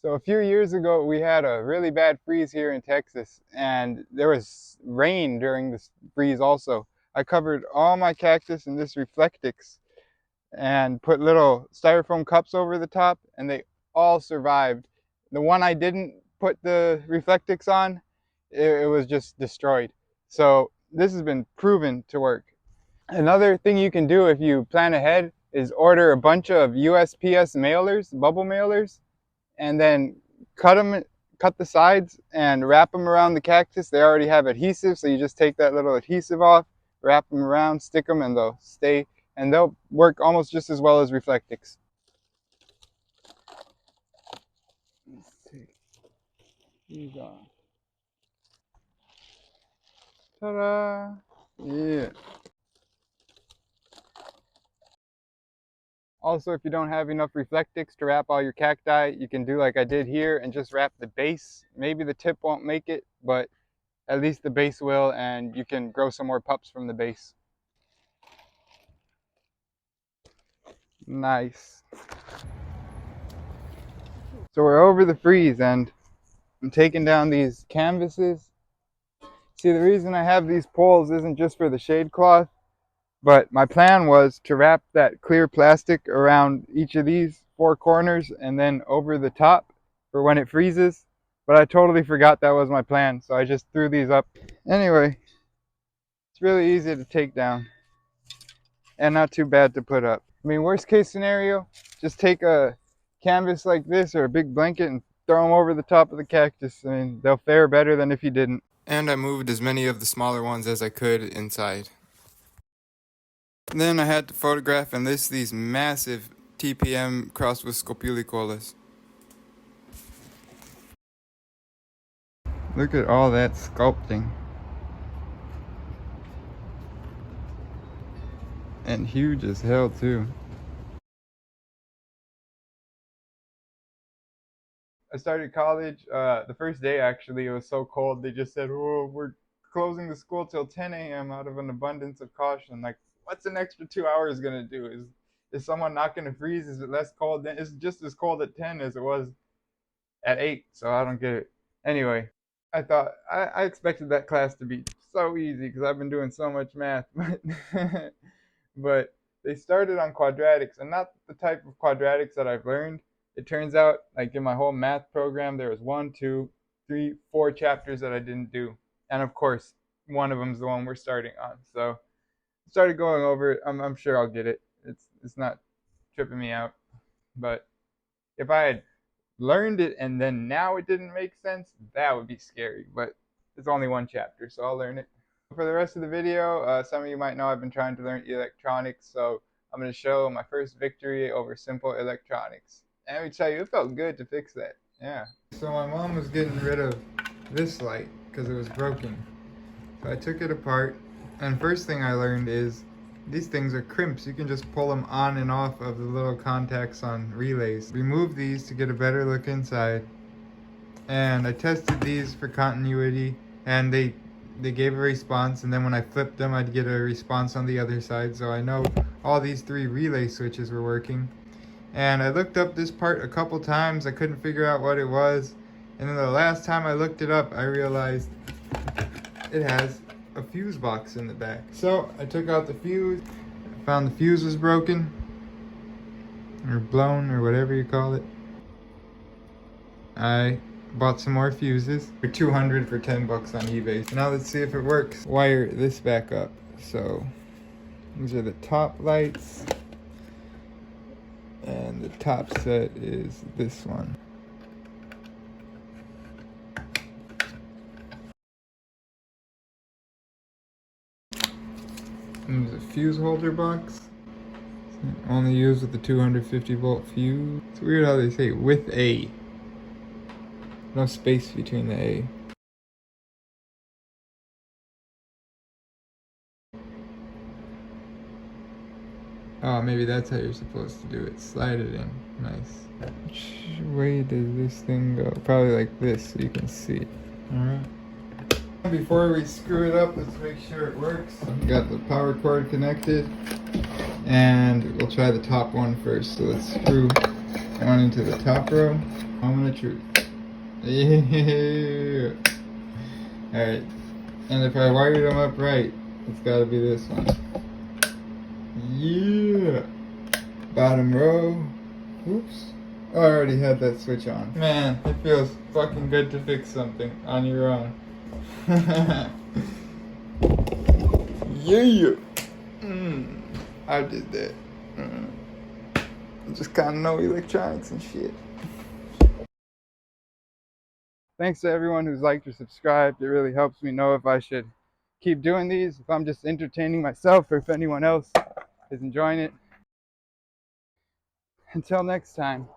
So a few years ago, we had a really bad freeze here in Texas, and there was rain during this freeze also. I covered all my cactus in this Reflectix and put little styrofoam cups over the top, and they all survived. The one I didn't put the Reflectix on, it was just destroyed. So this has been proven to work. Another thing you can do if you plan ahead is order a bunch of USPS mailers, bubble mailers, and then cut the sides and wrap them around the cactus. They already have adhesive, so you just take that little adhesive off, wrap them around, stick them, and they'll stay, and they'll work almost just as well as Reflectix. Let's take these off. Ta-da! Yeah. Also, if you don't have enough Reflectix to wrap all your cacti, you can do like I did here and just wrap the base. Maybe the tip won't make it, but at least the base will, and you can grow some more pups from the base. Nice. So we're over the freeze, and I'm taking down these canvases. See, the reason I have these poles isn't just for the shade cloth, but my plan was to wrap that clear plastic around each of these four corners and then over the top for when it freezes. But I totally forgot that was my plan, so I just threw these up. Anyway, it's really easy to take down and not too bad to put up. I mean, worst case scenario, just take a canvas like this or a big blanket and throw them over the top of the cactus. I mean, they'll fare better than if you didn't. And I moved as many of the smaller ones as I could inside. Then I had to photograph and list these massive TPM crossed with scopulicolas. Look at all that sculpting. And huge as hell too. I started college, the first day actually, it was so cold, they just said, oh, we're closing the school till 10 a.m. out of an abundance of caution. Like, what's an extra 2 hours gonna do? Is someone not gonna freeze? Is it less cold? It's just as cold at 10 as it was at 8, so I don't get it. Anyway, I thought, I expected that class to be so easy because I've been doing so much math, but they started on quadratics, and not the type of quadratics that I've learned. It turns out, like in my whole math program, there was 1, 2, 3, 4 chapters that I didn't do. And of course, one of them is the one we're starting on. So I started going over it. I'm sure I'll get it. It's not tripping me out. But if I had learned it and then now it didn't make sense, that would be scary. But it's only one chapter, so I'll learn it. For the rest of the video, some of you might know I've been trying to learn electronics, so I'm going to show my first victory over simple electronics. And let me tell you, it felt good to fix that. Yeah. So my mom was getting rid of this light because it was broken. So I took it apart, and first thing I learned is these things are crimps. You can just pull them on and off of the little contacts on relays. Remove these to get a better look inside. And I tested these for continuity, and they gave a response, and then when I flipped them, I'd get a response on the other side. So I know all these 3 relay switches were working. And I looked up this part a couple times. I couldn't figure out what it was. And then the last time I looked it up, I realized it has a fuse box in the back. So I took out the fuse. I found the fuse was broken, or blown, or whatever you call it. I bought some more fuses for $200 for $10 on eBay. Now let's see if it works. Wire this back up. So these are the top lights. And the top set is this one. And there's a fuse holder box. Only used with the 250 volt fuse. It's weird how they say with A. No space between the A. Oh, maybe that's how you're supposed to do it. Slide it in. Nice. Which way does this thing go? Probably like this so you can see it. Alright. Before we screw it up, let's make sure it works. Got the power cord connected. And we'll try the top one first. So let's screw One into the top row. Moment of truth. Yeah. Alright. And if I wired them up right, it's gotta be this one. Yeah. Bottom row. Oops. Oh, I already had that switch on. Man, it feels fucking good to fix something on your own. Yeah. I did that. I just kind of know electronics and shit. Thanks to everyone who's liked or subscribed. It really helps me know if I should keep doing these, if I'm just entertaining myself, or if anyone else is enjoying it. Until next time.